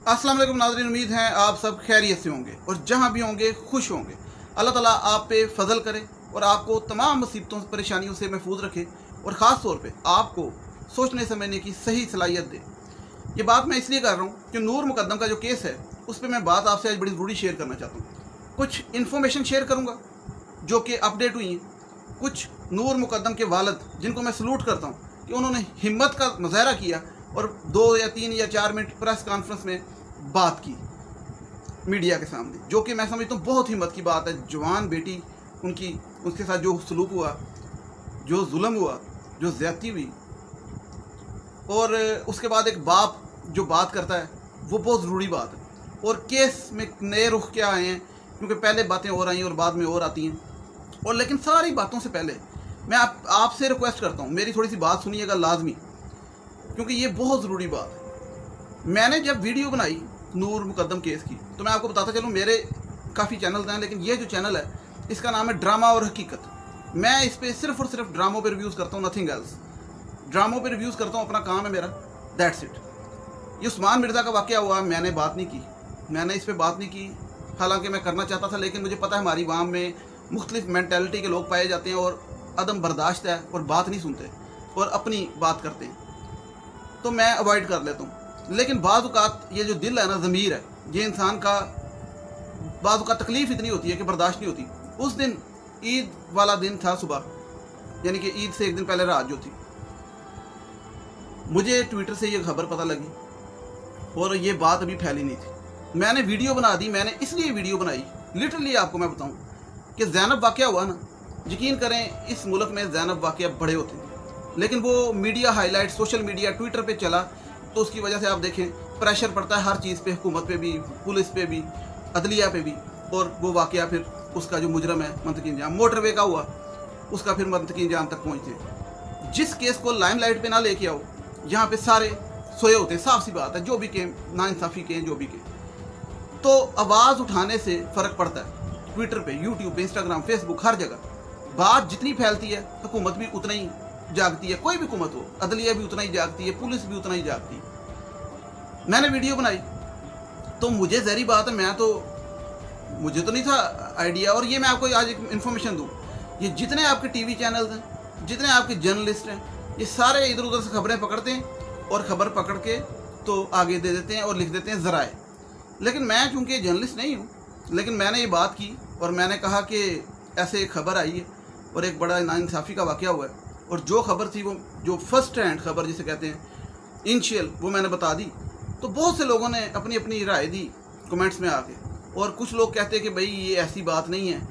अस्सलाम वालेकुम नाज़रीन, उम्मीद है आप सब खैरियत से होंगे और जहाँ भी होंगे खुश होंगे। अल्लाह ताला आप पे फजल करे और आपको तमाम मुसीबतों परेशानियों से महफूज रखे और ख़ास तौर पे आपको सोचने समझने की सही सलाहियत दे। ये बात मैं इसलिए कर रहा हूँ कि नूर मुकद्दम का जो केस है उस पर मैं बात आपसे आज बड़ी ज़रूरी शेयर करना चाहता हूँ। कुछ इन्फॉर्मेशन शेयर करूँगा जो कि अपडेट हुई हैं। कुछ नूर मुकद्दम के वालिद जिनको मैं सलूट करता हूँ कि उन्होंने हिम्मत का मुजाहरा किया और 2 या 3 या 4 मिनट प्रेस कॉन्फ्रेंस में बात की मीडिया के सामने, जो कि मैं समझता हूँ बहुत हिम्मत की बात है। जवान बेटी उनकी, उसके साथ जो सलूक हुआ, जो जुल्म हुआ, जो ज़्यादती हुई, और उसके बाद एक बाप जो बात करता है वो बहुत ज़रूरी बात है। और केस में नए रुख क्या आए हैं, क्योंकि पहले बातें और आई और बाद में और आती हैं। और लेकिन सारी बातों से पहले मैं आपसे रिक्वेस्ट करता हूँ, मेरी थोड़ी सी बात सुनिएगा लाजमी, क्योंकि ये बहुत ज़रूरी बात है। मैंने जब वीडियो बनाई नूर मुकद्दम केस की, तो मैं आपको बताता चलूँ, मेरे काफ़ी चैनल हैं, लेकिन ये जो चैनल है इसका नाम है ड्रामा और हकीकत। मैं इस पर सिर्फ़ और सिर्फ ड्रामों पे रिव्यूज़ करता हूँ, नथिंग एल्स। ड्रामों पे रिव्यूज़ करता हूँ, अपना काम है मेरा, दैट्स इट। ये उस्मान मिर्ज़ा का वाक़या हुआ, मैंने बात नहीं की, मैंने इस पर बात नहीं की, हालांकि मैं करना चाहता था, लेकिन मुझे पता है हमारी आवाम में मुख्तलिफ मेंटालिटी के लोग पाए जाते हैं और अदम बर्दाश्त है और बात नहीं सुनते और अपनी बात करते हैं, तो मैं अवॉइड कर लेता हूँ। लेकिन बाज़ औक़ात ये जो दिल है ना, ज़मीर है, ये इंसान का बाज़ औक़ात तकलीफ़ इतनी होती है कि बर्दाश्त नहीं होती। उस दिन ईद वाला दिन था सुबह, यानी कि ईद से एक दिन पहले रात जो थी, मुझे ट्विटर से ये खबर पता लगी और ये बात अभी फैली नहीं थी। मैंने वीडियो बना दी, मैंने इसलिए वीडियो बनाई, लिटरली आपको मैं बताऊँ कि ज़ैनब वाक़या हुआ ना, यकीन करें इस मुल्क में ज़ैनब वाक़या बड़े होते हैं, लेकिन वो media highlight, social media, Twitter पे चला, तो उसकी वजह से आप देखें प्रेशर पड़ता है हर चीज़ पे, हुकूमत पे भी, पुलिस पे भी, अदलिया पे भी, और वो वाक़या फिर उसका जो मुजरम है मंतकी इंजाम, मोटरवे का हुआ, उसका फिर मंतकी इंजाम तक पहुँचते। जिस केस को लाइमलाइट पे ना लेके आओ, यहाँ पे सारे सोए होते, साफ सी बात है, जो भी के नाइंसाफ़ी के, जो भी के, तो आवाज़ उठाने से फ़र्क पड़ता है। ट्विटर पे, यूट्यूब पे, इंस्टाग्राम, फेसबुक, हर जगह बात जितनी फैलती है, हुकूमत भी उतना ही जागती है, कोई भी हुकूमत हो, अदलिया भी उतना ही जागती है, पुलिस भी उतना ही जागती है। मैंने वीडियो बनाई तो मुझे ज़हरी बात है, मुझे तो नहीं था आइडिया, और ये मैं आपको आज एक इन्फॉर्मेशन दूँ, ये जितने आपके टीवी चैनल्स हैं, जितने आपके जर्नलिस्ट हैं, ये सारे इधर उधर से खबरें पकड़ते हैं और ख़बर पकड़ के तो आगे दे देते हैं और लिख देते हैं ज़राए। लेकिन मैं चूँकि जर्नलिस्ट नहीं हूँ, लेकिन मैंने ये बात की और मैंने कहा कि ऐसे एक खबर आई है और एक बड़ा नाइंसाफ़ी का वाक़या हुआ है, और जो खबर थी वो जो फर्स्ट हैंड खबर जिसे कहते हैं, इनिशियल, वो मैंने बता दी। तो बहुत से लोगों ने अपनी अपनी राय दी कमेंट्स में आके, और कुछ लोग कहते हैं कि भाई ये ऐसी बात नहीं है,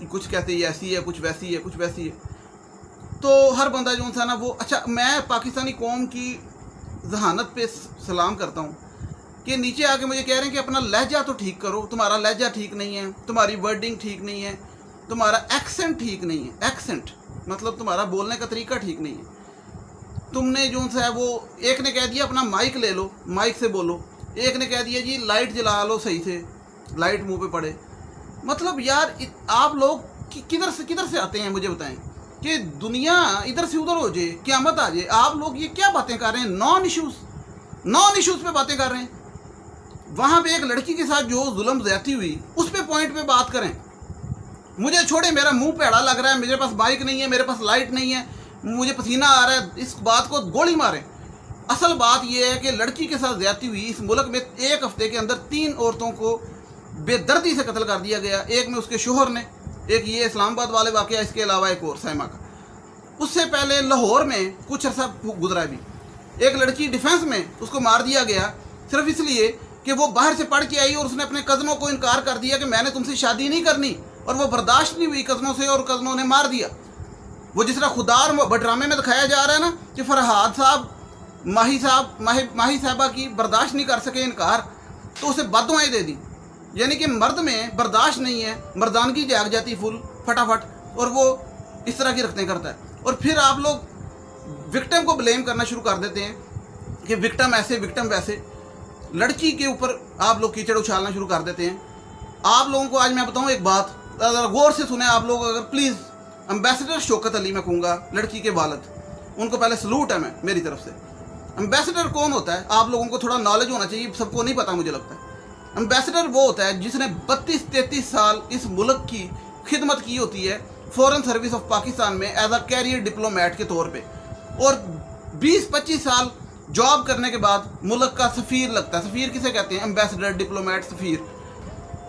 कुछ कहते हैं ये ऐसी है, कुछ वैसी है, कुछ वैसी है। तो हर बंदा जो था ना वो, अच्छा, मैं पाकिस्तानी कौम की जहानत पे सलाम करता हूँ कि नीचे आके मुझे कह रहे हैं कि अपना लहजा तो ठीक करो, तुम्हारा लहजा ठीक नहीं है, तुम्हारी वर्डिंग ठीक नहीं है, तुम्हारा एक्सेंट ठीक नहीं है। एक्सेंट मतलब तुम्हारा बोलने का तरीका ठीक नहीं है। तुमने जो है वो, एक ने कह दिया अपना माइक ले लो, माइक से बोलो, एक ने कह दिया जी लाइट जला लो सही से, लाइट मुंह पे पड़े। मतलब यार आप लोग किधर से आते हैं, मुझे बताएं, कि दुनिया इधर से उधर हो जाए, क़यामत आ जाए, आप लोग ये क्या बातें कर रहे हैं? नॉन इश्यूज़ पे बातें कर रहे हैं। वहाँ पे एक लड़की के साथ जो जुल्म ज़्यादती हुई, उस पे पॉइंट पे बात करें। मुझे छोड़े, मेरा मुंह पेड़ा लग रहा है, मेरे पास बाइक नहीं है, मेरे पास लाइट नहीं है, मुझे पसीना आ रहा है, इस बात को गोली मारें। असल बात यह है कि लड़की के साथ ज़्यादती हुई, इस मुल्क में एक हफ्ते के अंदर 3 औरतों को बेदर्दी से कत्ल कर दिया गया। एक में उसके शोहर ने, एक ये इस्लामाबाद वाले वाक़या, इसके अलावा एक और साइमा का। उससे पहले लाहौर में कुछ अर्सा गुजरा भी, एक लड़की डिफेंस में, उसको मार दिया गया सिर्फ इसलिए कि वो बाहर से पढ़ के आई और उसने अपने कज़नों को इनकार कर दिया कि मैंने तुमसे शादी नहीं करनी, और वो बर्दाश्त नहीं हुई कज़नों से और कज़नों ने मार दिया। वो जिस तरह खुदा और ड्रामे में दिखाया जा रहा है ना कि फरहाद साहब माही साहबा की बर्दाश्त नहीं कर सके इनकार, तो उसे बददुआएं दे दी। यानी कि मर्द में बर्दाश्त नहीं है, मर्दानगी जाग जाती फुल फटाफट, और वो इस तरह की रखते करता है। और फिर आप लोग विक्टिम को ब्लेम करना शुरू कर देते हैं कि विक्टिम ऐसे, विक्टिम वैसे, लड़की के ऊपर आप लोग कीचड़ उछालना शुरू कर देते हैं। आप लोगों को आज मैं बताऊं एक बात, अगर गौर से सुने आप लोग, अगर प्लीज़, एम्बेसडर शौकत अली मैं कहूँगा, लड़की के वालिद, उनको पहले सलूट है मैं मेरी तरफ से। एम्बेसडर कौन होता है, आप लोगों को थोड़ा नॉलेज होना चाहिए, सबको नहीं पता मुझे लगता है। एम्बेसडर वो होता है जिसने 32-33 साल इस मुल्क की खिदमत की होती है फॉरेन सर्विस ऑफ पाकिस्तान में एज अ कैरियर डिप्लोमेट के तौर पे, और 20-25 साल जॉब करने के बाद मुल्क का सफ़ीर लगता है। सफ़ीर किसे कहते हैं? एम्बेसडर, डिप्लोमेट, सफ़ीर।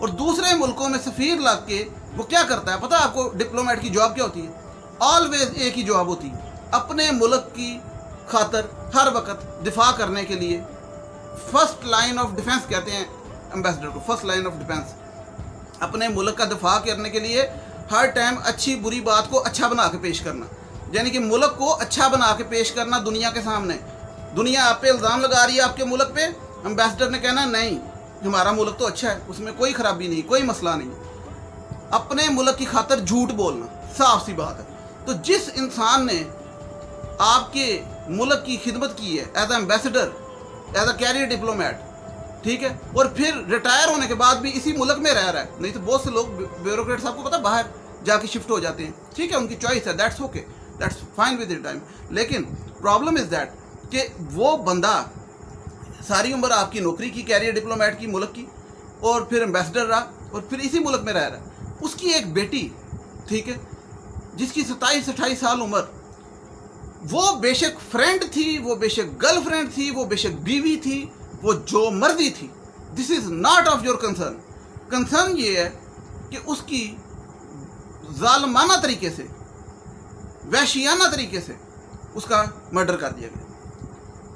और दूसरे मुल्कों में सफ़ीर लग के वो क्या करता है पता है आपको? डिप्लोमेट की जॉब क्या होती है? ऑलवेज एक ही जॉब होती है, अपने मुल्क की खातर हर वक्त दिफा करने के लिए। फर्स्ट लाइन ऑफ डिफेंस कहते हैं एम्बेसडर को, फर्स्ट लाइन ऑफ डिफेंस। अपने मुल्क का दिफा करने के लिए हर टाइम अच्छी बुरी बात को अच्छा बना के पेश करना, यानी कि मुल्क को अच्छा बना के पेश करना दुनिया के सामने। दुनिया आप पे इल्ज़ाम लगा रही है आपके मुल्क पे, एम्बेसडर ने कहना नहीं हमारा मुल्क तो अच्छा है, उसमें कोई ख़राबी नहीं, कोई मसला नहीं। अपने मुल्क की खातर झूठ बोलना, साफ सी बात है। तो जिस इंसान ने आपके मुल्क की खिदमत की है as ambassador, as a career diplomat, ठीक है, और फिर रिटायर होने के बाद भी इसी मुल्क में रह रहा है, नहीं तो बहुत से लोग ब्यूरोक्रेट्स आपको पता बाहर जाके शिफ्ट हो जाते हैं, ठीक है, उनकी चॉइस है, that's okay, that's fine with the time. लेकिन प्रॉब्लम इज़ दैट कि वो बंदा सारी उम्र आपकी नौकरी की, कैरियर डिप्लोमेट की मुल्क की, और फिर एम्बेसडर रहा, और फिर इसी मुल्क में रह रहा है। उसकी एक बेटी, ठीक है, जिसकी 27-28 साल उम्र, वो बेशक फ्रेंड थी, वो बेशक गर्लफ्रेंड थी, वो बेशक बीवी थी, वो जो मर्जी थी, this is not of your concern. Concern ये है कि उसकी जालमाना तरीके से, वहशियाना तरीके से उसका मर्डर कर दिया गया,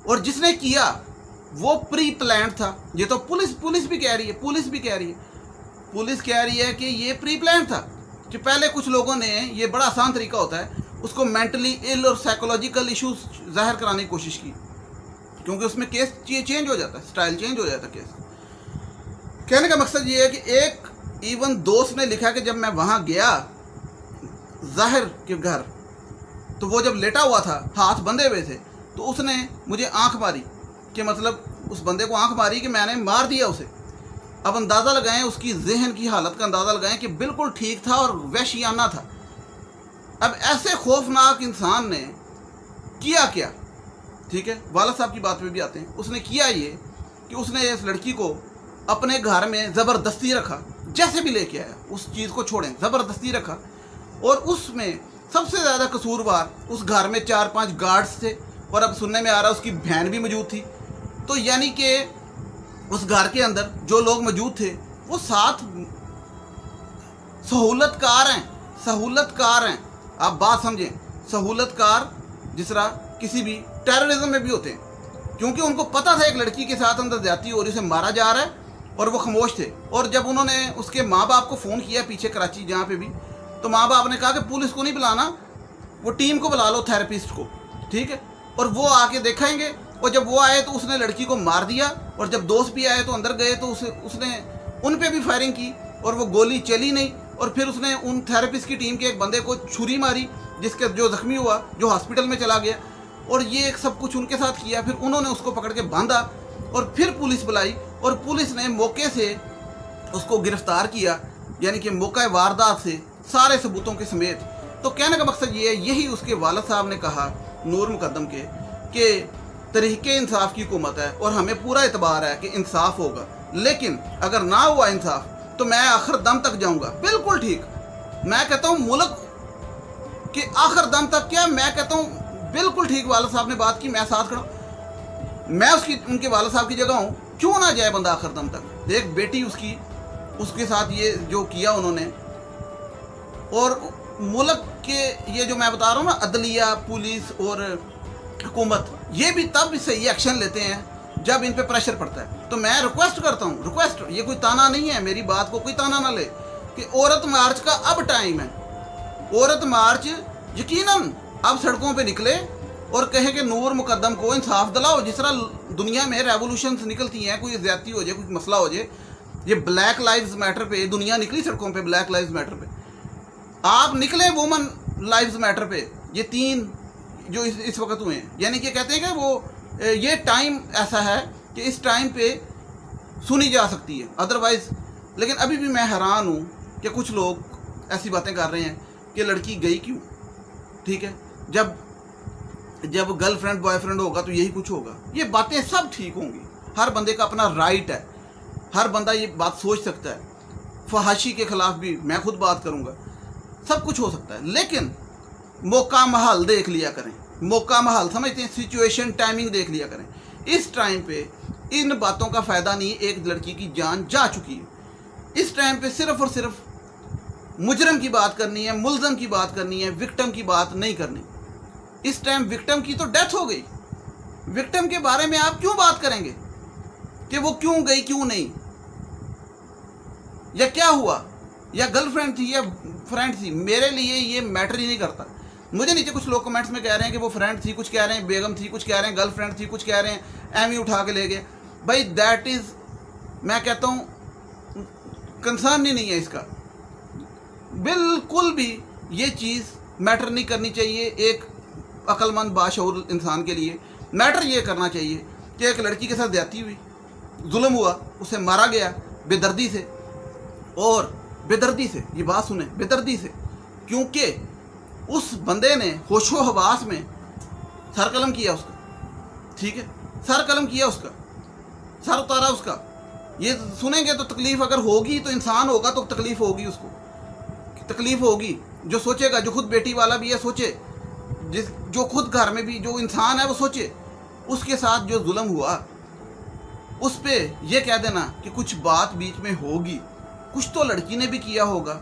और जिसने किया वो प्री प्लान था। ये तो पुलिस भी कह रही है, पुलिस कह रही है कि ये प्री प्लान था, कि पहले कुछ लोगों ने, ये बड़ा आसान तरीका होता है, उसको मेंटली इल और साइकोलॉजिकल इश्यूज जाहिर कराने की कोशिश की, क्योंकि उसमें केस चेंज हो जाता है, स्टाइल चेंज हो जाता है केस। कहने का मकसद ये है कि एक इवन दोस्त ने लिखा कि जब मैं वहाँ गया जाहिर के घर, तो वो जब लेटा हुआ था, हाथ बंधे हुए थे, तो उसने मुझे आंख मारी, कि मतलब उस बंदे को आंख मारी कि मैंने मार दिया उसे। अब अंदाज़ा लगाएं, उसकी जहन की हालत का अंदाज़ा लगाएं कि बिल्कुल ठीक था और वहशियाना था। अब ऐसे खौफनाक इंसान ने किया क्या, ठीक है, वाला साहब की बात पे भी आते हैं। उसने किया ये कि उसने इस लड़की को अपने घर में ज़बरदस्ती रखा, जैसे भी लेके आया, उस चीज़ को छोड़ें, ज़बरदस्ती रखा, और उसमें सबसे ज़्यादा कसूरवार उस घर में 4-5 गार्ड्स थे, और अब सुनने में आ रहा है उसकी बहन भी मौजूद थी। तो यानी कि उस घर के अंदर जो लोग मौजूद थे वो 7 सहूलतकार हैं। आप बात समझें, सहूलतकार जिस तरह किसी भी टेररिज्म में भी होते हैं, क्योंकि उनको पता था एक लड़की के साथ अंदर ज्यादती हो रही, उसे मारा जा रहा है, और वो खामोश थे। और जब उन्होंने उसके माँ बाप को फ़ोन किया पीछे कराची जहाँ पे भी, तो माँ बाप ने कहा कि पुलिस को नहीं बुलाना, वो टीम को बुला लो, थेरेपिस्ट को, ठीक है, और वो आके देखेंगे। और जब वो आए तो उसने लड़की को मार दिया, और जब दोस्त भी आए तो अंदर गए तो उसने उन पे भी फायरिंग की, और वो गोली चली नहीं, और फिर उसने उन थेरेपिस्ट की टीम के एक बंदे को छुरी मारी, जिसके जो ज़ख्मी हुआ, जो हॉस्पिटल में चला गया। और ये सब कुछ उनके साथ किया। फिर उन्होंने उसको पकड़ के बांधा, और फिर पुलिस बुलाई, और पुलिस ने मौके से उसको गिरफ्तार किया, यानी कि मौका वारदात से सारे सबूतों के समेत। तो कहने का मकसद ये है, यही उसके वालिद साहब ने कहा नूर मुकद्दम के, कि तरीके इंसाफ की हुकूमत है, और हमें पूरा एतबार है कि इंसाफ होगा, लेकिन अगर ना हुआ इंसाफ तो मैं आखिर दम तक जाऊंगा। बिल्कुल ठीक, मैं कहता हूँ मुल्क के आखिर दम तक, क्या मैं कहता हूँ बिल्कुल ठीक वालिद साहब ने बात की, मैं साथ खड़ा, मैं उनके वालिद साहब की जगह हूँ, क्यों ना जाए बंदा आखिर दम तक। एक बेटी उसके साथ ये जो किया उन्होंने, और मुल्क के ये जो मैं बता रहा हूँ ना, अदलिया, पुलिस और हुकूमत, ये भी तब सही एक्शन लेते हैं जब इन पे प्रेशर पड़ता है। तो मैं रिक्वेस्ट करता हूँ, रिक्वेस्ट, ये कोई ताना नहीं है, मेरी बात को कोई ताना ना ले, कि औरत मार्च का अब टाइम है। औरत मार्च यकीनन अब सड़कों पे निकले और कहे कि नूर मुकद्दम को इंसाफ दिलाओ। जिस तरह दुनिया में रेवोल्यूशंस निकलती हैं, कोई ज़्यादती हो जाए, कोई मसला हो जाए, ये ब्लैक लाइव्स मैटर पे दुनिया निकली सड़कों पे, ब्लैक लाइव्स मैटर पे। आप निकले वुमन लाइव्स मैटर पे, ये 3 जो इस वक्त हुए हैं, यानी कि कहते हैं कि वो ये टाइम ऐसा है कि इस टाइम पे सुनी जा सकती है, अदरवाइज़। लेकिन अभी भी मैं हैरान हूँ कि कुछ लोग ऐसी बातें कर रहे हैं कि लड़की गई क्यों, ठीक है, जब जब गर्लफ्रेंड बॉयफ्रेंड होगा तो यही कुछ होगा। ये बातें सब ठीक होंगी, हर बंदे का अपना राइट है, हर बंदा ये बात सोच सकता है। फहाशी के खिलाफ भी मैं खुद बात करूँगा, सब कुछ हो सकता है, लेकिन मौका महल देख लिया करें। मौका महल समझते हैं, सिचुएशन टाइमिंग देख लिया करें। इस टाइम पे इन बातों का फ़ायदा नहीं, एक लड़की की जान जा चुकी है। इस टाइम पे सिर्फ और सिर्फ मुजरम की बात करनी है, मुल्ज़म की बात करनी है, विक्टिम की बात नहीं करनी। इस टाइम विक्टिम की तो डेथ हो गई, विक्टिम के बारे में आप क्यों बात करेंगे कि वो क्यों गई क्यों नहीं, या क्या हुआ, या गर्लफ्रेंड थी या फ्रेंड थी। मेरे लिए ये मैटर ही नहीं करता। मुझे नीचे कुछ लोग कमेंट्स में कह रहे हैं कि वो फ्रेंड थी, कुछ कह रहे हैं बेगम थी, कुछ कह रहे हैं गर्लफ्रेंड थी, कुछ कह रहे हैं एम उठा के ले गए। भाई दैट इज़, मैं कहता हूँ कंसर्न ही नहीं है इसका, बिल्कुल भी ये चीज़ मैटर नहीं करनी चाहिए। एक अक्लमंद बाशऊर इंसान के लिए मैटर ये करना चाहिए कि एक लड़की के साथ ज्यादती हुई, जुल्म हुआ, उसे मारा गया बेदर्दी से, और बेदर्दी से, ये बात सुने, बेदर्दी से, क्योंकि उस बंदे ने होशो हवास में सर कलम किया उसका, ठीक है, सर कलम किया उसका, सर उतारा उसका। ये सुनेंगे तो तकलीफ़ अगर होगी तो इंसान होगा तो तकलीफ़ होगी, उसको तकलीफ़ होगी। जो सोचेगा, जो खुद बेटी वाला भी है सोचे, जो खुद घर में भी जो इंसान है वो सोचे, उसके साथ जो जुल्म हुआ उस पे ये कह देना कि कुछ बात बीच में होगी, कुछ तो लड़की ने भी किया होगा।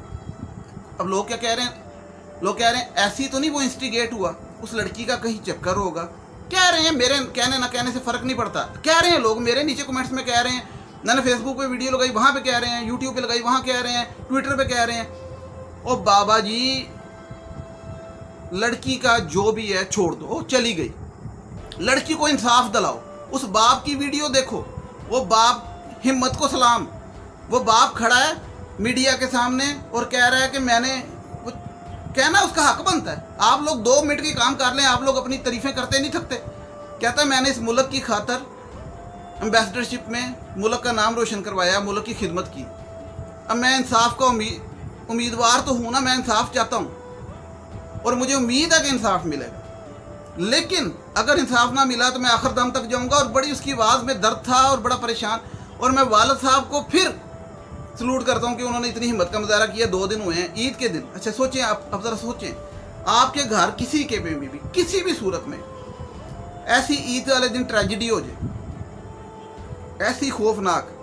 अब लोग क्या कह रहे हैं, लोग कह रहे हैं ऐसी तो नहीं वो इंस्टिगेट हुआ, उस लड़की का कहीं चक्कर होगा। कह रहे हैं, मेरे कहने ना कहने से फ़र्क नहीं पड़ता, कह रहे हैं लोग, मेरे नीचे कमेंट्स में कह रहे हैं, मैंने फेसबुक पे वीडियो लगाई वहाँ पे कह रहे हैं, यूट्यूब पे लगाई वहाँ कह रहे हैं, ट्विटर पे कह रहे हैं। ओ बाबा जी, लड़की का जो भी है छोड़ दो, वो चली गई, लड़की को इंसाफ दिलाओ। उस बाप की वीडियो देखो, वो बाप, हिम्मत को सलाम, वो बाप खड़ा है मीडिया के सामने और कह रहा है कि मैंने, वो कहना उसका हक बनता है। आप लोग 2 मिनट की काम कर लें, आप लोग अपनी तारीफें करते नहीं थकते। कहता है मैंने इस मुल्क की खातर एम्बेसडरशिप में मुल्क का नाम रोशन करवाया, मुल्क की खिदमत की। अब मैं इंसाफ का उम्मीदवार तो हूँ ना, मैं इंसाफ चाहता हूँ और मुझे उम्मीद है कि इंसाफ मिलेगा, लेकिन अगर इंसाफ ना मिला तो मैं आखिर दम तक जाऊँगा। और बड़ी उसकी आवाज़ में दर्द था और बड़ा परेशान, और मैं वालिद साहब को फिर सलूट करता हूँ कि उन्होंने इतनी हिम्मत का मुजाहरा किया। 2 दिन हुए हैं, ईद के दिन। अच्छा सोचें आप, अब ज़रा सोचें, आपके घर किसी के भी किसी भी सूरत में ऐसी ईद वाले दिन ट्रेजिडी हो जाए, ऐसी खौफनाक,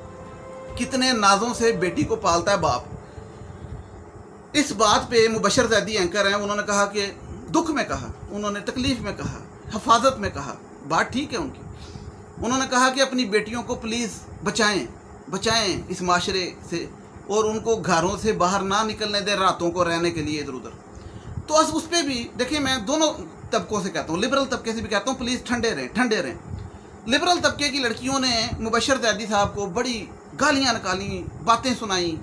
कितने नाजों से बेटी को पालता है बाप। इस बात पे मुबशर ज़ैदी एंकर हैं, उन्होंने कहा कि दुख में कहा, उन्होंने तकलीफ़ में कहा, हफाजत में कहा, बात ठीक है उनकी। उन्होंने कहा कि अपनी बेटियों को प्लीज़ बचाएं इस माशरे से, और उनको घरों से बाहर ना निकलने दें रातों को रहने के लिए इधर उधर। तो उस पर भी देखिए, मैं दोनों तबकों से कहता हूँ, लिबरल तबके से भी कहता हूँ प्लीज़ ठंडे रहें। लिबरल तबके की लड़कियों ने मुबशर ज़ैदी साहब को बड़ी गालियाँ निकाली, बातें सुनाई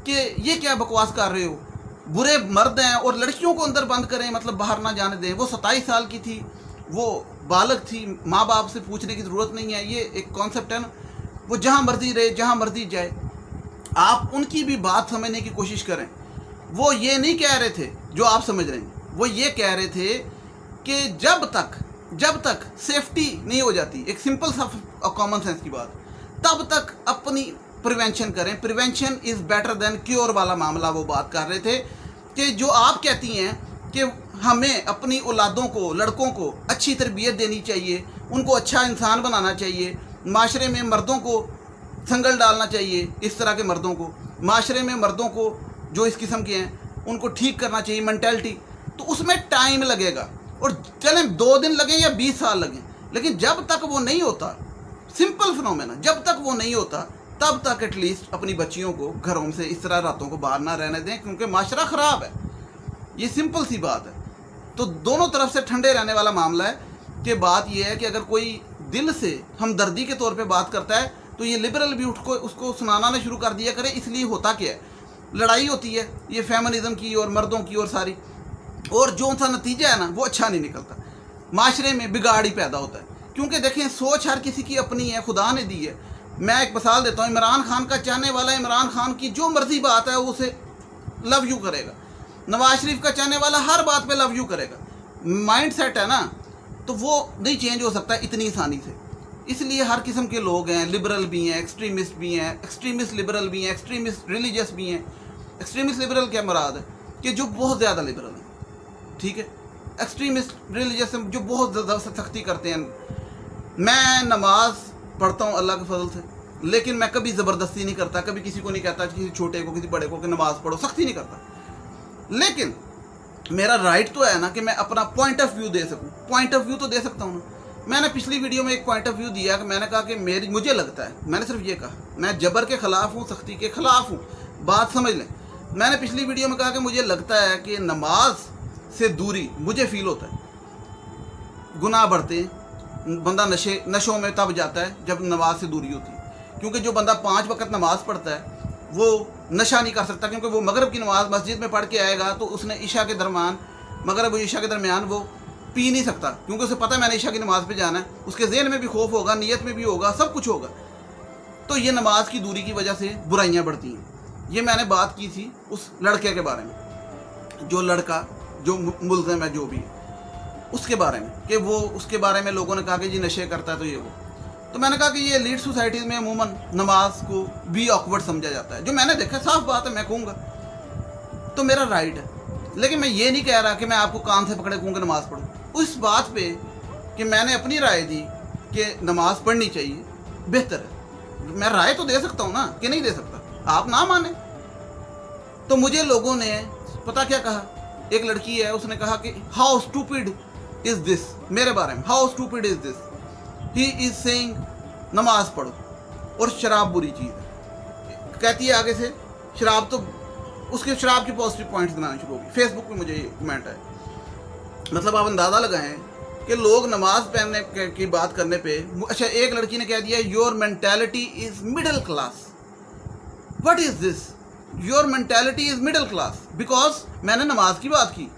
कि ये क्या बकवास कर रहे हो, बुरे मर्द हैं और लड़कियों को अंदर बंद करें, मतलब बाहर ना जाने दें। वो 27 साल की थी, वो बालग थी, माँ बाप से पूछने की ज़रूरत नहीं है, ये एक कॉन्सेप्ट है ना, वो जहाँ मर्जी रहे, जहाँ मर्जी जाए। आप उनकी भी बात समझने की कोशिश करें। वो ये नहीं कह रहे थे जो आप समझ रहे हैं, वो ये कह रहे थे कि जब तक सेफ्टी नहीं हो जाती, एक सिंपल सा कॉमन सेंस की बात, तब तक अपनी प्रिवेंशन करें। Prevention is better than cure वाला मामला वो बात कर रहे थे कि जो आप कहती हैं कि हमें अपनी औलादों को, लड़कों को अच्छी तरबियत देनी चाहिए, उनको अच्छा इंसान बनाना चाहिए, माशरे में मर्दों को संगल डालना चाहिए, इस तरह के मर्दों को, माशरे में मर्दों को जो इस किस्म के हैं उनको ठीक करना चाहिए मेंटालिटी, तो उसमें टाइम लगेगा। और चलें 2 दिन लगें या 20 साल लगें, लेकिन जब तक वो नहीं होता, सिंपल फिनोमेना, जब तक वो नहीं होता तब तक एटलीस्ट अपनी बच्चियों को घरों से इस तरह रातों को बाहर ना रहने दें, क्योंकि माशरा ख़राब है। ये सिंपल सी बात है। तो दोनों तरफ से ठंडे रहने वाला मामला है कि बात यह है कि अगर कोई दिल से हमदर्दी के तौर पे बात करता है तो ये लिबरल भी उसको सुनाना ना शुरू कर दिया करे। इसलिए होता क्या है, लड़ाई होती है ये फेमिनिज़म की और मर्दों की और सारी, और जो सा नतीजा है ना वो अच्छा नहीं निकलता, माशरे में बिगाड़ ही पैदा होता है। क्योंकि देखें, सोच हर किसी की अपनी है, खुदा ने दी है। मैं एक मिसाल देता हूँ, इमरान खान का चाहने वाला इमरान खान की जो मर्जी बात है उसे लव यू करेगा, नवाज शरीफ का चाहने वाला हर बात पे लव यू करेगा। माइंड सेट है ना, तो वो नहीं चेंज हो सकता इतनी आसानी से। इसलिए हर किस्म के लोग हैं, लिबरल भी हैं, एक्सट्रीमिस्ट भी हैं, एक्सट्रीमिस्ट लिबरल भी हैं, एक्सट्रीमिस्ट रिलीजियस भी हैं। एक्सट्रीमिस्ट लिबरल क्या मुराद है कि जो बहुत ज़्यादा लिबरल हैं, ठीक है। एक्सट्रीमिस्ट रिलीजियस जो बहुत ज़्यादा सख्ती करते हैं। मैं नमाज पढ़ता हूँ अल्लाह के फजल से, लेकिन मैं कभी ज़बरदस्ती नहीं करता, कभी किसी को नहीं कहता, किसी छोटे को किसी बड़े को कि नमाज पढ़ो, सख्ती नहीं करता। लेकिन मेरा राइट तो है ना कि मैं अपना पॉइंट ऑफ व्यू दे सकूं। पॉइंट ऑफ व्यू तो दे सकता हूं ना। मैंने पिछली वीडियो में एक पॉइंट ऑफ व्यू दिया कि मैंने कहा कि मुझे लगता है, मैंने सिर्फ ये कहा, मैं जबर के ख़िलाफ़ हूँ, सख्ती के ख़िलाफ़ हूँ, बात समझ लें। मैंने पिछली वीडियो में कहा कि मुझे लगता है कि नमाज से दूरी मुझे फ़ील होता है, गुनाह बढ़ते हैं, बंदा नशों में तब जाता है जब नमाज से दूरी होती है। क्योंकि जो बंदा 5 वक्त नमाज पढ़ता है वो नशा नहीं कर सकता, क्योंकि वो मगरिब की नमाज मस्जिद में पढ़ के आएगा तो उसने ईशा के दरमियान, मगरिब और ईशा के दरमियान वो पी नहीं सकता, क्योंकि उसे पता है मैंने ईशा की नमाज पे जाना है। उसके ज़हन में भी खौफ होगा, नीयत में भी होगा, सब कुछ होगा। तो ये नमाज की दूरी की वजह से बुराइयां बढ़ती हैं। ये मैंने बात की थी उस लड़के के बारे में, जो लड़का जो मुल्ज़िम है जो भी है, उसके बारे में, कि वो उसके बारे में लोगों ने कहा कि जी नशे करता है तो ये वो। तो मैंने कहा कि ये लीड सोसाइटीज़ में अमूमन नमाज को भी ऑकवर्ड समझा जाता है, जो मैंने देखा, साफ बात है, मैं कहूँगा तो मेरा राइट है। लेकिन मैं ये नहीं कह रहा कि मैं आपको कान से पकड़े कहूँगा नमाज़ पढ़ो। उस बात पे कि मैंने अपनी राय दी कि नमाज पढ़नी चाहिए, बेहतर है। मैं राय तो दे सकता हूँ ना, कि नहीं दे सकता, आप ना माने। तो मुझे लोगों ने पता क्या कहा, एक लड़की है उसने कहा कि हाउ स्टूपिड इज़ दिस, मेरे बारे में, how stupid is this, he is saying नमाज पढ़ो और शराब बुरी चीज़ है। कहती है आगे से शराब, तो उसके शराब की पॉजिटिव पॉइंट्स बनाने शुरू होगी। फेसबुक पे मुझे ये कमेंट है। मतलब आप अंदाज़ा लगाएं कि लोग नमाज पढ़ने की बात करने पे, अच्छा एक लड़की ने कह दिया your mentality is middle class. What is this, your mentality is middle class? Because मैंने नमाज की बात की,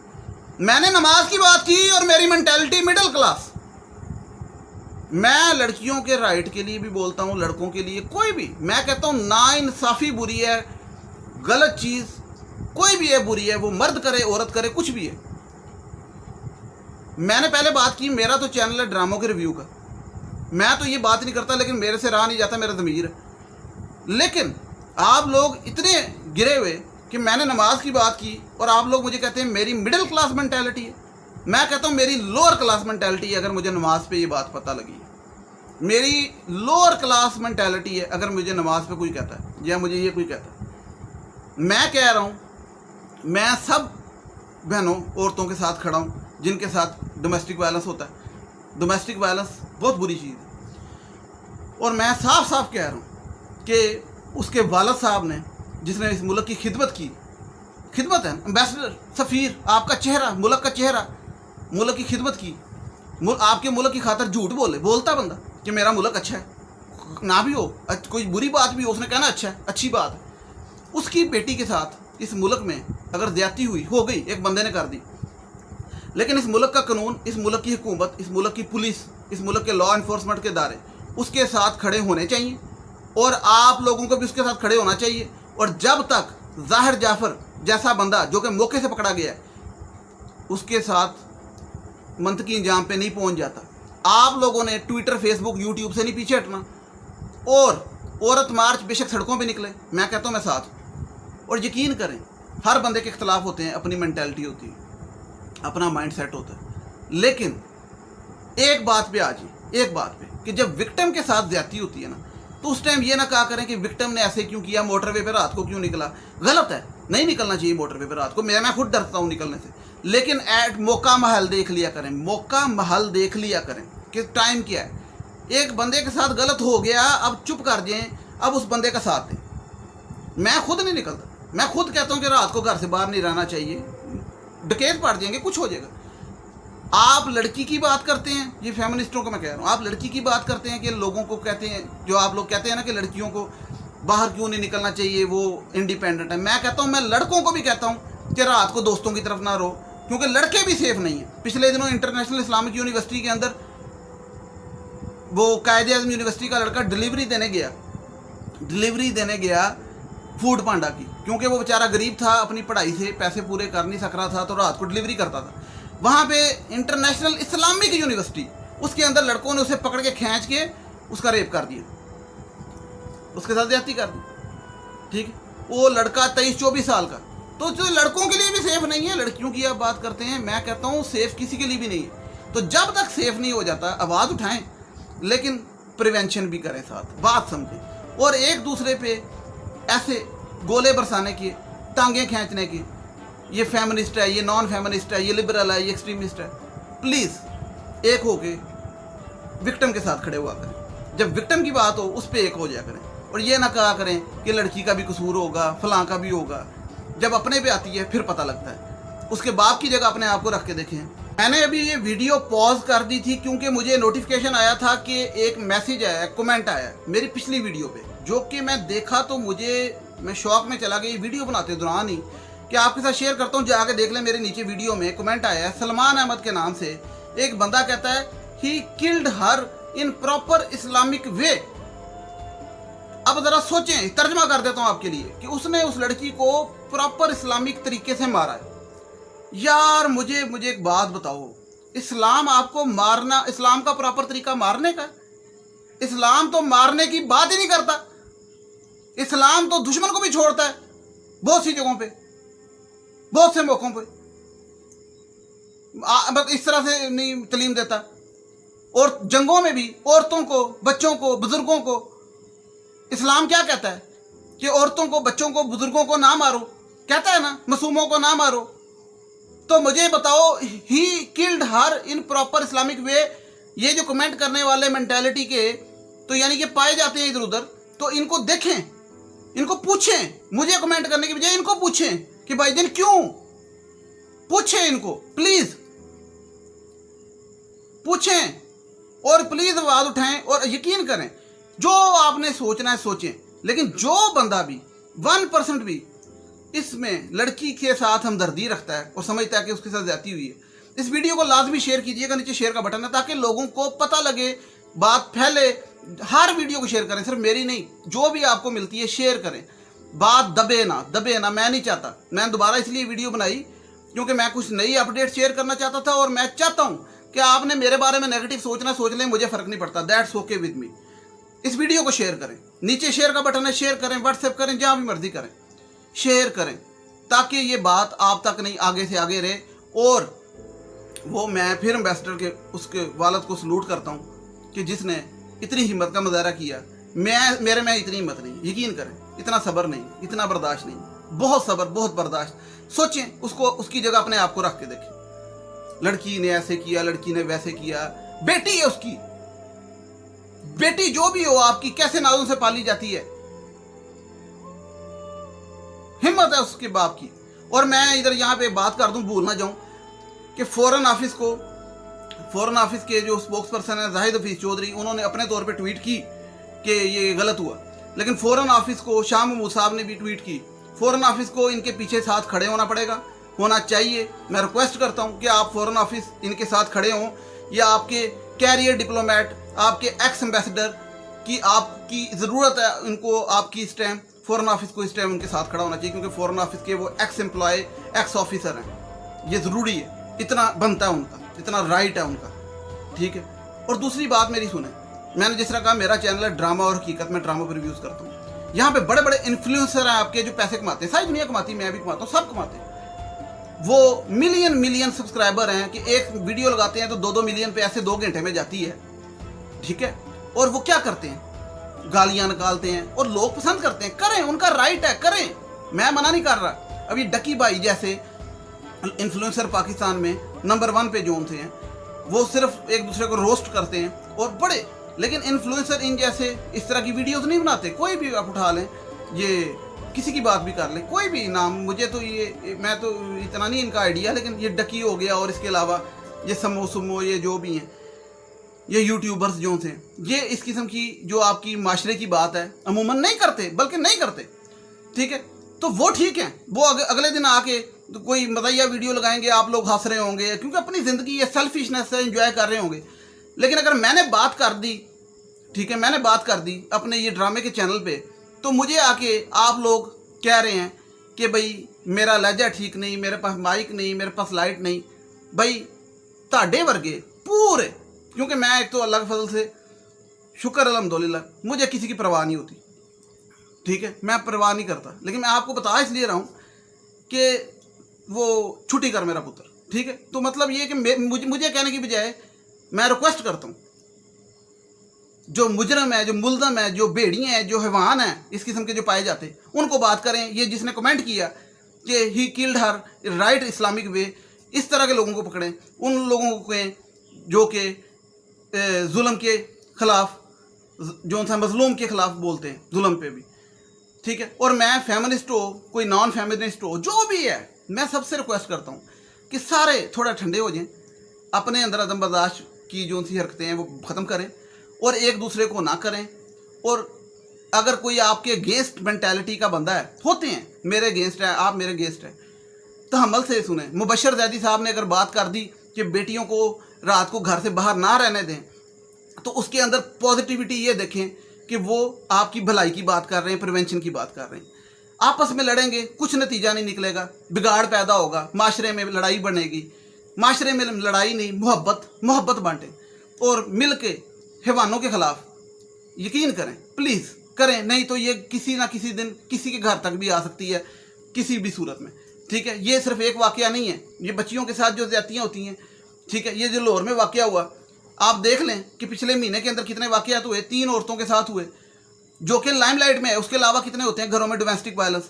मैंने नमाज की बात की और मेरी मेंटालिटी मिडिल क्लास। मैं लड़कियों के राइट के लिए भी बोलता हूँ, लड़कों के लिए, कोई भी, मैं कहता हूँ नाइंसाफ़ी बुरी है, गलत चीज़ कोई भी है बुरी है, वो मर्द करे औरत करे कुछ भी है। मैंने पहले बात की, मेरा तो चैनल है ड्रामों के रिव्यू का, मैं तो ये बात नहीं करता, लेकिन मेरे से रहा नहीं जाता, मेरा ज़मीर है। लेकिन आप लोग इतने गिरे हुए कि मैंने नमाज की बात की और आप लोग मुझे कहते हैं मेरी मिडिल क्लास मेंटालिटी है। मैं कहता हूँ मेरी लोअर क्लास मेंटालिटी है अगर मुझे नमाज पे ये बात पता लगी। मेरी लोअर क्लास मेंटालिटी है अगर मुझे नमाज पे कोई कहता है या मुझे ये कोई कहता है। मैं कह रहा हूँ, मैं सब बहनों औरतों के साथ खड़ा हूँ जिनके साथ डोमेस्टिक वायलेंस होता है। डोमेस्टिक वायलेंस बहुत बुरी चीज़ है और मैं साफ साफ कह रहा हूँ कि उसके वालिद साहब ने, जिसने इस मुल्क की खिदमत की, खिदमत है, एम्बेसडर, सफ़ीर, आपका चेहरा, मुल्क का चेहरा, मुल्क की खिदमत की, आपके मुल्क की खातर झूठ बोलता बंदा कि मेरा मुल्क अच्छा है, ना भी हो, कोई बुरी बात भी हो, उसने कहना अच्छा है, अच्छी बात है। उसकी बेटी के साथ इस मुल्क में अगर ज्यादती हुई, हो गई, एक बंदे ने कर दी, लेकिन इस मुल्क का कानून, इस मुल्क की हुकूमत, इस मुल्क की पुलिस, इस मुल्क के लॉ इन्फोर्समेंट के इदारे उसके साथ खड़े होने चाहिए और आप लोगों को भी उसके साथ खड़े होना चाहिए। और जब तक ज़ाहिर जाफ़र जैसा बंदा जो कि मौके से पकड़ा गया है उसके साथ मंतकी इंजाम पे नहीं पहुंच जाता, आप लोगों ने ट्विटर, फेसबुक, यूट्यूब से नहीं पीछे हटना। और औरत मार्च बेशक सड़कों पे निकले, मैं कहता हूँ मैं साथ हूँ। और यकीन करें हर बंदे के इख्तलाफ होते हैं, अपनी मेंटालिटी होती है, अपना माइंड सेट होता है। लेकिन एक बात पे आ जाए, एक बात पे, कि जब विक्टिम के साथ ज्यादती होती है ना, तो उस टाइम ये ना कहा करें कि विक्टिम ने ऐसे क्यों किया, मोटरवे पे रात को क्यों निकला। गलत है, नहीं निकलना चाहिए मोटरवे पे रात को, मैं खुद डरता हूँ निकलने से। लेकिन मौका महल देख लिया करें, मौका महल देख लिया करें कि टाइम क्या है। एक बंदे के साथ गलत हो गया, अब चुप कर जाएं, अब उस बंदे का साथ दें। मैं खुद नहीं निकलता, मैं खुद कहता हूँ कि रात को घर से बाहर नहीं रहना चाहिए, डकैत पड़ जाएंगे, कुछ हो जाएगा। आप लड़की की बात करते हैं, ये फेमिनिस्टों को मैं कह रहा हूँ, आप लड़की की बात करते हैं कि लोगों को कहते हैं, जो आप लोग कहते हैं ना कि लड़कियों को बाहर क्यों नहीं निकलना चाहिए, वो इंडिपेंडेंट है। मैं कहता हूँ, मैं लड़कों को भी कहता हूँ कि रात को दोस्तों की तरफ ना रहो, क्योंकि लड़के भी सेफ नहीं है। पिछले दिनों इंटरनेशनल इस्लामिक यूनिवर्सिटी के अंदर वो कायदे आज़म यूनिवर्सिटी का लड़का डिलीवरी देने गया फूड पांडा की, क्योंकि वो बेचारा गरीब था, अपनी पढ़ाई से पैसे पूरे कर नहीं सक रहा था, तो रात को डिलीवरी करता था। वहाँ पे इंटरनेशनल इस्लामिक यूनिवर्सिटी, उसके अंदर लड़कों ने उसे पकड़ के खींच के उसका रेप कर दिया, उसके साथ ज्यादती कर दी। ठीक है, वो लड़का 23-24 साल का। तो जो लड़कों के लिए भी सेफ नहीं है, लड़कियों की आप बात करते हैं, मैं कहता हूँ सेफ किसी के लिए भी नहीं है। तो जब तक सेफ नहीं हो जाता आवाज़ उठाएं, लेकिन प्रिवेंशन भी करें, साथ बात समझें, और एक दूसरे पे ऐसे गोले बरसाने की, टांगें खींचने की, ये फेमिनिस्ट है, ये नॉन फेमिनिस्ट है, ये लिबरल है, ये एक्सट्रीमिस्ट है, प्लीज़ एक हो के विक्टिम के साथ खड़े हुआ करें। जब विक्टिम की बात हो उस पर एक हो जाया करें, और ये ना कहा करें कि लड़की का भी कसूर होगा, फलां का भी होगा। जब अपने पे आती है फिर पता लगता है। उसके बाप की जगह अपने आप को रख के देखें। मैंने अभी ये वीडियो पॉज कर दी थी क्योंकि मुझे नोटिफिकेशन आया था कि एक मैसेज आया, कमेंट आया मेरी पिछली वीडियो पे, जो कि मैं देखा तो मैं शौक में चला गया ये वीडियो बनाते दौरान ही, कि आपके साथ शेयर करता हूँ, जाके देख लें। मेरे नीचे वीडियो में कमेंट आया है सलमान अहमद के नाम से। एक बंदा कहता है he killed her in proper Islamic way. अब जरा सोचें, तर्जमा कर देता हूं आपके लिए, कि उसने उस लड़की को प्रॉपर इस्लामिक तरीके से मारा है। यार मुझे एक बात बताओ, इस्लाम आपको मारना, इस्लाम का प्रॉपर तरीका मारने का? इस्लाम तो मारने की बात ही नहीं करता। इस्लाम तो दुश्मन को भी छोड़ता है बहुत सी जगहों पे, बहुत से मौकों पे। इस तरह से नहीं तालीम देता। और जंगों में भी औरतों को, बच्चों को, बुजुर्गों को इस्लाम क्या कहता है कि औरतों को, बच्चों को, बुजुर्गों को ना मारो, कहता है ना, मासूमों को ना मारो। तो मुझे बताओ, he killed her in proper Islamic way. ये जो कमेंट करने वाले मेंटालिटी के तो यानी कि पाए जाते हैं इधर उधर, तो इनको देखें, इनको पूछें, मुझे कमेंट करने की बजाय इनको पूछें कि भाईजान क्यों, पूछें इनको, प्लीज पूछें, और प्लीज आवाज उठाएं। और यकीन करें, जो आपने सोचना है सोचें, लेकिन जो बंदा भी 1% भी इसमें लड़की के साथ हमदर्दी रखता है और समझता है कि उसके साथ ज्यादती हुई है, इस वीडियो को लाजमी शेयर कीजिएगा। नीचे शेयर का बटन है ताकि लोगों को पता लगे, बात फैले। हर वीडियो को शेयर करें, सिर्फ मेरी नहीं, जो भी आपको मिलती है शेयर करें। बात दबे ना। मैं नहीं चाहता, मैं दोबारा इसलिए वीडियो बनाई क्योंकि मैं कुछ नई अपडेट शेयर करना चाहता था, और मैं चाहता हूं कि आपने मेरे बारे में नेगेटिव सोचना सोच लें, मुझे फर्क नहीं पड़ता, दैट्स ओके विद मी। इस वीडियो को शेयर करें, नीचे शेयर का बटन है, शेयर करें, व्हाट्सएप करें, जहां भी मर्जी करें, शेयर करें, ताकि ये बात आप तक नहीं आगे से आगे रहे। और वो मैं फिर एम्बेसडर के उसके वालद को सलूट करता हूँ कि जिसने इतनी हिम्मत का मुजाहरा किया। मेरे में इतनी हिम्मत नहीं, यकीन करें, इतना सब्र नहीं, इतना बर्दाश्त नहीं, बहुत सब्र, बहुत बर्दाश्त। सोचें, उसको उसकी जगह अपने आप को रख के देखें। लड़की ने ऐसे किया, लड़की ने वैसे किया, बेटी है उसकी, बेटी जो भी हो आपकी, कैसे नाजों से पाली जाती है, हिम्मत है उसके बाप की। और मैं इधर यहाँ पे बात कर दूं, भूल ना जाऊं, कि फॉरेन ऑफिस के जो स्पोक्स पर्सन है जाहिद हफीज चौधरी, उन्होंने अपने तौर पे ट्वीट की कि ये गलत हुआ, लेकिन फॉरेन ऑफिस को शाह महमूद साहब ने भी ट्वीट की। फॉरेन ऑफिस को इनके पीछे साथ खड़े होना पड़ेगा, होना चाहिए। मैं रिक्वेस्ट करता हूं कि आप फॉरेन ऑफिस इनके साथ खड़े हों, या आपके कैरियर डिप्लोमेट, आपके एक्स एम्बेसडर की आपकी ज़रूरत है इनको, आपकी इस टाइम फॉरेन ऑफिस को इस टाइम उनके साथ खड़ा होना चाहिए, क्योंकि फॉरेन ऑफिस के वो एक्स एम्प्लॉय, एक्स ऑफिसर हैं। ये ज़रूरी है, इतना बनता है उनका, इतना राइट है उनका, ठीक है। और दूसरी बात मेरी सुने, मैंने जिस तरह कहा मेरा चैनल है ड्रामा और हकीकत, में ड्रामा पर रिव्यूज़ करता हूँ। यहाँ पे बड़े बड़े इन्फ्लुएंसर हैं आपके जो पैसे कमाते हैं, सारी दुनिया कमाती है, मैं भी कमाता हूँ, सब कमाते हैं। वो मिलियन सब्सक्राइबर हैं कि एक वीडियो लगाते हैं तो 2-2 मिलियन पे ऐसे 2 घंटे में जाती है, ठीक है। और वो क्या करते हैं, गालियां निकालते हैं, और लोग पसंद करते हैं, करें, उनका राइट है, करें, मैं मना नहीं कर रहा। अभी डकी भाई जैसे इन्फ्लुएंसर पाकिस्तान में नंबर 1 पे जो थे हैं, वो सिर्फ एक दूसरे को रोस्ट करते हैं और बड़े, लेकिन इन्फ्लुएंसर इन जैसे इस तरह की वीडियोस नहीं बनाते। कोई भी आप उठा लें, ये किसी की बात भी कर लें, कोई भी नाम, मुझे तो ये, मैं तो इतना नहीं इनका आइडिया, लेकिन ये डकी हो गया, और इसके अलावा ये समो ये जो भी हैं, ये यूट्यूबर्स जो थे, ये इस किस्म की जो आपकी माशरे की बात है अमूमन नहीं करते, बल्कि नहीं करते, ठीक है। तो वो ठीक है, वो अगले दिन आके तो कोई मज़ाहिया वीडियो लगाएंगे, आप लोग हंस रहे होंगे, क्योंकि अपनी ज़िंदगी ये सेल्फिशनेस से एंजॉय कर रहे होंगे। लेकिन अगर मैंने बात कर दी, ठीक है, मैंने बात कर दी अपने ये ड्रामे के चैनल पे, तो मुझे आके आप लोग कह रहे हैं कि भाई मेरा लहजा ठीक नहीं, मेरे पास माइक नहीं, मेरे पास लाइट नहीं। भाई ताड़े वर्गे पूरे, क्योंकि मैं एक तो अल्लाह के फजल से शुक्र अल्हम्दुलिल्लाह मुझे किसी की परवाह नहीं होती, ठीक है, मैं परवाह नहीं करता, लेकिन मैं आपको बता इसलिए रहा हूँ कि वो छुट्टी कर मेरा पुत्र, ठीक है। तो मतलब ये कि मुझे कहने की बजाय मैं रिक्वेस्ट करता हूँ, जो मुजरम है, जो मुल्ज़म है, जो भेड़िए हैं, जो हैवान हैं इस किस्म के जो पाए जाते हैं, उनको बात करें। ये जिसने कमेंट किया कि he killed her right Islamic way, इस तरह के लोगों को पकड़ें, उन लोगों को जो कि जुल्म के ख़िलाफ़, जो उनसे मज़लूम के ख़िलाफ़ बोलते हैं, जुल्म पे भी, ठीक है। और मैं फेमिनिस्ट हो, कोई नॉन फेमिनिस्ट हो, जो भी है, मैं सबसे रिक्वेस्ट करता हूँ कि सारे थोड़ा ठंडे हो जाएं, अपने अंदर अदम बर्दाश्त की जो उनसी हरकतें हैं वो ख़त्म करें और एक दूसरे को ना करें। और अगर कोई आपके अगेंस्ट मेंटालिटी का बंदा है, होते हैं, मेरे अगेंस्ट है, आप मेरे अगेंस्ट है, तो हमल से सुने। मुबशर जैदी साहब ने अगर बात कर दी कि बेटियों को रात को घर से बाहर ना रहने दें, तो उसके अंदर पॉजिटिविटी ये देखें कि वो आपकी भलाई की बात कर रहे हैं, प्रिवेंशन की बात कर रहे हैं। आपस में लड़ेंगे, कुछ नतीजा नहीं निकलेगा, बिगाड़ पैदा होगा, माशरे में लड़ाई बनेगी। माशरे में लड़ाई नहीं, मोहब्बत बांटें और मिल के हैवानों के ख़िलाफ़ यकीन करें, प्लीज़ करें, नहीं तो ये किसी ना किसी दिन किसी के घर तक भी आ सकती है, किसी भी सूरत में, ठीक है। ये सिर्फ एक वाक़या नहीं है, ये बच्चियों के साथ जो ज़्यादतियाँ होती हैं, ठीक है। ये जो लाहौर में वाक़या हुआ, आप देख लें कि पिछले महीने के अंदर कितने वाक़यात हुए, 3 औरतों के साथ हुए, जो कि लाइमलाइट में है। उसके अलावा कितने होते हैं घरों में डोमेस्टिक वायलेंस,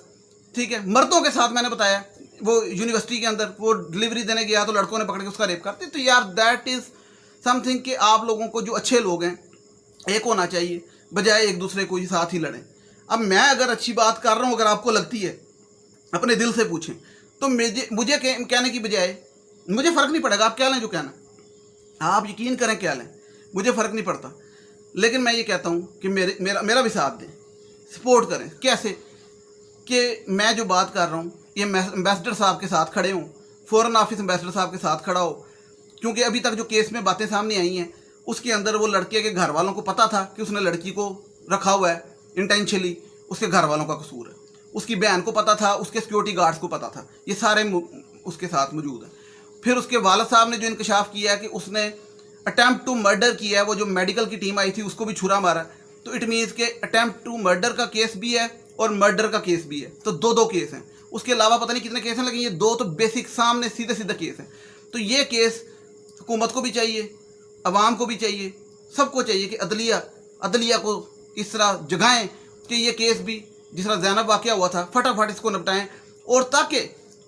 ठीक है। मर्दों के साथ मैंने बताया, वो यूनिवर्सिटी के अंदर वो डिलीवरी देने गया तो लड़कों ने पकड़ के उसका रेप करते। तो यार दैट इज़ समथिंग कि आप लोगों को जो अच्छे लोग हैं एक होना चाहिए, बजाय एक दूसरे को ही साथ ही लड़ें। अब मैं अगर अच्छी बात कर रहा हूँ, अगर आपको लगती है, अपने दिल से पूछें, तो मुझे कहने की बजाय मुझे फ़र्क नहीं पड़ेगा, आप क्या लें जो कहना, आप यकीन करें क्या लें, मुझे फ़र्क नहीं पड़ता। लेकिन मैं ये कहता हूँ कि मेरा भी साथ दें, सपोर्ट करें। कैसे कि मैं जो बात कर रहा हूँ ये एम्बेसडर साहब के साथ खड़े हों, फ़ॉरेन ऑफिस एम्बेसडर साहब के साथ खड़ा हो, क्योंकि अभी तक जो केस में बातें सामने आई हैं उसके अंदर वो लड़के के घर वालों को पता था कि उसने लड़की को रखा हुआ है इंटेंशनली, उसके घर वालों का कसूर है। उसकी बहन को पता था, उसके सिक्योरिटी गार्ड्स को पता था, ये सारे उसके साथ मौजूद हैं। फिर उसके वालिद साहब ने जो इंकशाफ किया है कि उसने अटैम्प्ट टू मर्डर किया है, वो जो मेडिकल की टीम आई थी उसको भी छुरा मारा, तो इट मीन्स के अटैम्प्ट टू मर्डर का केस भी है और मर्डर का केस भी है, तो दो केस हैं। उसके अलावा पता नहीं कितने केस हैं, लेकिन ये 2 तो बेसिक सामने सीधे केस हैं। तो ये केस हुकूमत को भी चाहिए, अवाम को भी चाहिए, सबको चाहिए कि अदलिया को इस तरह जगाएं कि ये केस भी जिस तरह ज़ैनब वाक़या हुआ था फटाफट इसको निपटाएं, और ताकि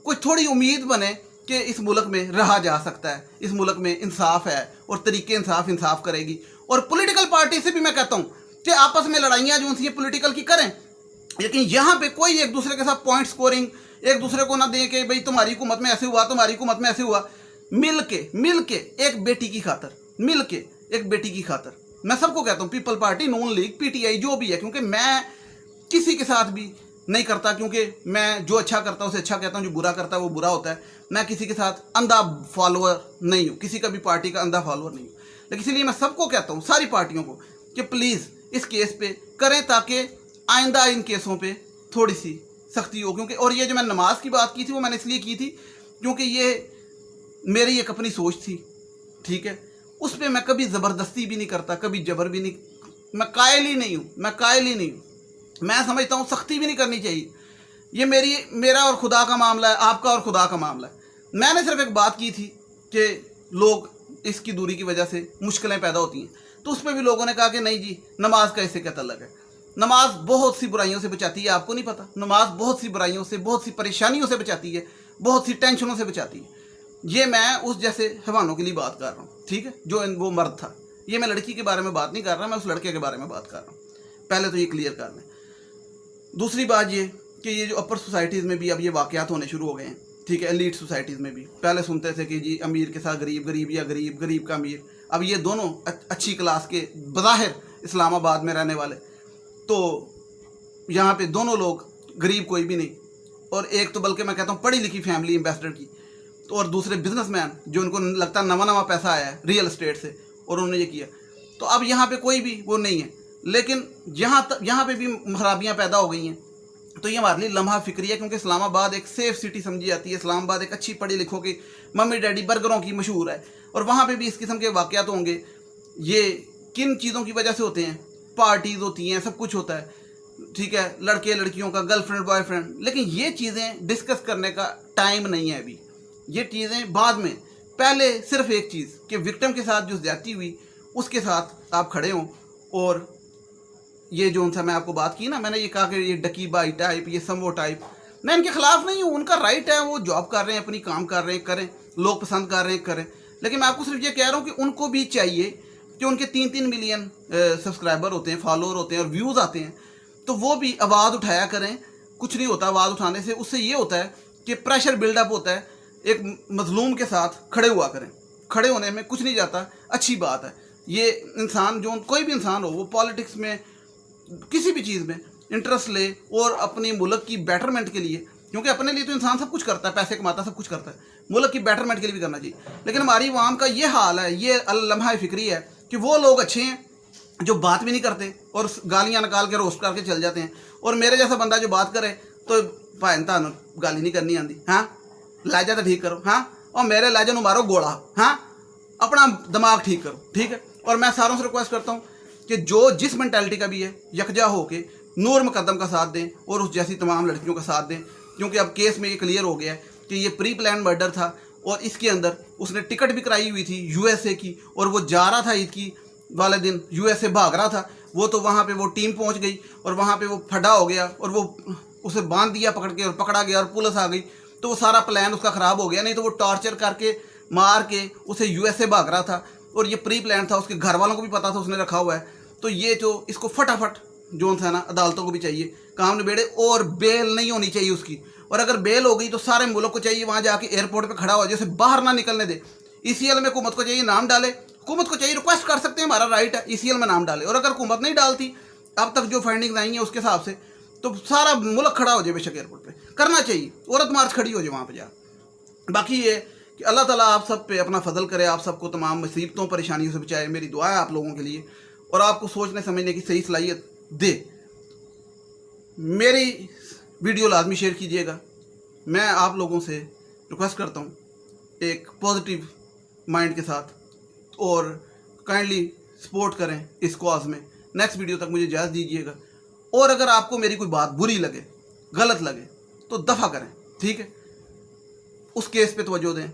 कोई थोड़ी उम्मीद बने कि इस मुल्क में रहा जा सकता है, इस मुल्क में इंसाफ है और तरीके इंसाफ करेगी। और पॉलिटिकल पार्टी से भी मैं कहता हूँ कि आपस में लड़ाइयाँ जो उनसे पॉलिटिकल की करें, लेकिन यहाँ पे कोई एक दूसरे के साथ पॉइंट स्कोरिंग एक दूसरे को ना दें कि भाई तुम्हारी हुकूमत में ऐसे हुआ, तुम्हारी हुकूमत में ऐसे हुआ। मिल के एक बेटी की खातर, मिल के एक बेटी की खातर मैं सबको कहता हूँ, पीपल पार्टी, नून लीग, पीटीआई, जो भी है, क्योंकि मैं किसी के साथ भी नहीं करता, क्योंकि मैं जो अच्छा करता हूँ उसे अच्छा कहता हूँ, जो बुरा करता है वो बुरा होता है। मैं किसी के साथ अंधा फॉलोअर नहीं हूँ, किसी का भी पार्टी का अंधा फॉलोअर नहीं हूँ। लेकिन इसलिए मैं सबको कहता हूँ, सारी पार्टियों को, कि प्लीज़ इस केस पे करें ताकि आइंदा इन केसों पे थोड़ी सी सख्ती हो। क्योंकि और ये जो मैं नमाज की बात की थी वो मैंने इसलिए की थी क्योंकि ये मेरी एक अपनी सोच थी, ठीक है। उस पर मैं कभी ज़बरदस्ती भी नहीं करता, कभी जबर भी नहीं, मैं कायल ही नहीं हूँ। मैं समझता हूँ सख्ती भी नहीं करनी चाहिए। ये मेरा और खुदा का मामला है, आपका और खुदा का मामला है। मैंने सिर्फ एक बात की थी कि लोग इसकी दूरी की वजह से मुश्किलें पैदा होती हैं, तो उस पर भी लोगों ने कहा कि नहीं जी, नमाज का इससे क्या तल्लुक़ है। नमाज बहुत सी बुराइयों से बचाती है, आपको नहीं पता। नमाज बहुत सी बुराइयों से, बहुत सी परेशानियों से बचाती है, बहुत सी टेंशनों से बचाती है। ये मैं उस जैसे हैवानों के लिए बात कर रहा हूँ, ठीक है, जो वो मर्द था। ये मैं लड़की के बारे में बात नहीं कर रहा, मैं उस लड़के के बारे में बात कर रहा हूँ। पहले तो ये क्लियर कर लें। दूसरी बात ये कि ये जो अपर सोसाइटीज़ में भी अब ये वाक़यात होने शुरू हो गए हैं, ठीक है। एलीट सोसाइटीज़ में भी पहले सुनते थे कि जी अमीर के साथ गरीब, गरीब या गरीब, गरीब का अमीर। अब ये दोनों अच्छी क्लास के बज़ाहिर इस्लामाबाद में रहने वाले, तो यहाँ पे दोनों लोग, गरीब कोई भी नहीं, और एक तो बल्कि मैं कहता हूँ पढ़ी लिखी फैमिली एम्बेसडर की, तो और दूसरे बिजनेसमैन जो उनको लगता है नवा पैसा आया है रियल एस्टेट से और उन्होंने ये किया। तो अब यहाँ पे कोई भी वो नहीं है। लेकिन यहाँ पे भी खराबियाँ पैदा हो गई हैं। तो ये हमारे लिए लम्हा फिक्री है, क्योंकि इस्लामाबाद एक सेफ सिटी समझी जाती है। इस्लामाबाद एक अच्छी पढ़ी लिखों की मम्मी डैडी बर्गरों की मशहूर है, और वहाँ पे भी इस किस्म के वाक़यात होंगे। ये किन चीज़ों की वजह से होते हैं? पार्टीज़ होती हैं, सब कुछ होता है, ठीक है, लड़के लड़कियों का, गर्लफ्रेंड बॉयफ्रेंड, लेकिन ये चीज़ें डिस्कस करने का टाइम नहीं है अभी। ये चीज़ें बाद में, पहले सिर्फ एक चीज़ कि विक्टिम के साथ जो ज़्यादती हुई उसके साथ आप खड़े हों। और ये जो उनसे मैं आपको बात की ना, मैंने ये कहा कि ये डकीबाई टाइप, ये समवो टाइप, मैं इनके खिलाफ नहीं हूँ, उनका राइट है, वो जॉब कर रहे हैं, अपनी काम कर रहे हैं, करें, लोग पसंद कर रहे हैं, करें। लेकिन मैं आपको सिर्फ ये कह रहा हूँ कि उनको भी चाहिए कि उनके 3-3 मिलियन सब्सक्राइबर होते हैं, फॉलोअर होते हैं और व्यूज़ आते हैं, तो वो भी आवाज़ उठाया करें। कुछ नहीं होता आवाज़ उठाने से, उससे ये होता है कि प्रेशर बिल्डअप होता है, एक मजलूम के साथ खड़े हुआ करें। खड़े होने में कुछ नहीं जाता, अच्छी बात है। ये इंसान, जो कोई भी इंसान हो, वो पॉलिटिक्स में किसी भी चीज़ में इंटरेस्ट ले और अपनी मुल्क की बेटरमेंट के लिए, क्योंकि अपने लिए तो इंसान सब कुछ करता है, पैसे कमाता है, सब कुछ करता है, मुल्क की बेटरमेंट के लिए भी करना चाहिए। लेकिन हमारी अवाम का ये हाल है, ये लम्हा फिक्री है कि वो लोग अच्छे हैं जो बात भी नहीं करते और गालियाँ निकाल के रोस्ट करके चल जाते हैं, और मेरे जैसा बंदा जो बात करे तो भाई तान गाली नहीं करनी आती, हाँ लहजा तो ठीक करो, हाँ, और मेरे लहजे ਨੂੰ मारो गोला, हाँ, अपना दिमाग ठीक करो, ठीक है। और मैं सारों से रिक्वेस्ट करता हूँ कि जो जिस मेंटालिटी का भी है, यकजा हो के नूर मुकद्दम का साथ दें और उस जैसी तमाम लड़कियों का साथ दें, क्योंकि अब केस में ये क्लियर हो गया है कि ये प्री प्लान मर्डर था, और इसके अंदर उसने टिकट भी कराई हुई थी यूएसए की, और वो जा रहा था ईद की वाले दिन यूएसए भाग रहा था। वो तो वहाँ पे वो टीम पहुँच गई और वहाँ पे वो फटा हो गया, और वो उसे बांध दिया पकड़ के, और पकड़ा गया और पुलिस आ गई, तो वो सारा प्लान उसका ख़राब हो गया। नहीं तो वो टॉर्चर करके मार के उसे यूएसए भाग रहा था, और ये प्री प्लान था, उसके घर वालों को भी पता था उसने रखा हुआ है। तो ये जो इसको फटाफट जो है ना, अदालतों को भी चाहिए काम निबेड़े, और बेल नहीं होनी चाहिए उसकी, और अगर बेल हो गई तो सारे मुल्क को चाहिए वहाँ जाके एयरपोर्ट पे खड़ा हो, जैसे बाहर ना निकलने दे। ईसीएल में हुकूमत को चाहिए नाम डाले, हुकूमत को चाहिए, रिक्वेस्ट कर सकते हैं, हमारा राइट है, ईसीएल में नाम डाले। और अगर हुकूमत नहीं डालती अब तक जो फंडिंग आई है उसके हिसाब से, तो सारा मुल्क खड़ा हो जाए बेशक एयरपोर्ट पे, करना चाहिए, औरत मार्च खड़ी हो जाए वहाँ पे जा। बाकी ये कि अल्लाह ताला आप सब पे अपना फजल करे, आप सबको तमाम मुसीबतों परेशानियों से बचाए, मेरी दुआ है आप लोगों के लिए, और आपको सोचने समझने की सही सलाहियत दे। मेरी वीडियो लाजमी शेयर कीजिएगा। मैं आप लोगों से रिक्वेस्ट करता हूँ एक पॉजिटिव माइंड के साथ, और काइंडली सपोर्ट करें इस कॉज में। नेक्स्ट वीडियो तक मुझे इजाज़त दीजिएगा, और अगर आपको मेरी कोई बात बुरी लगे, गलत लगे, तो दफ़ा करें, ठीक है, उस केस पे तवज्जो दें,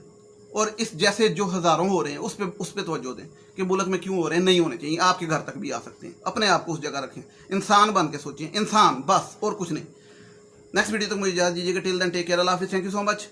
और इस जैसे जो हज़ारों हो रहे हैं उस पे तवज्जो दें कि मुल्क में क्यों हो रहे हैं, नहीं होने चाहिए, आपके घर तक भी आ सकते हैं। अपने आप को उस जगह रखें, इंसान बन के सोचें, इंसान बस, और कुछ नहीं। नेक्स्ट वीडियो तक मुझे इजाज़त दीजिएगा। टिल देन टेक केयर, अल्लाह हाफिज़, थैंक यू सो मच।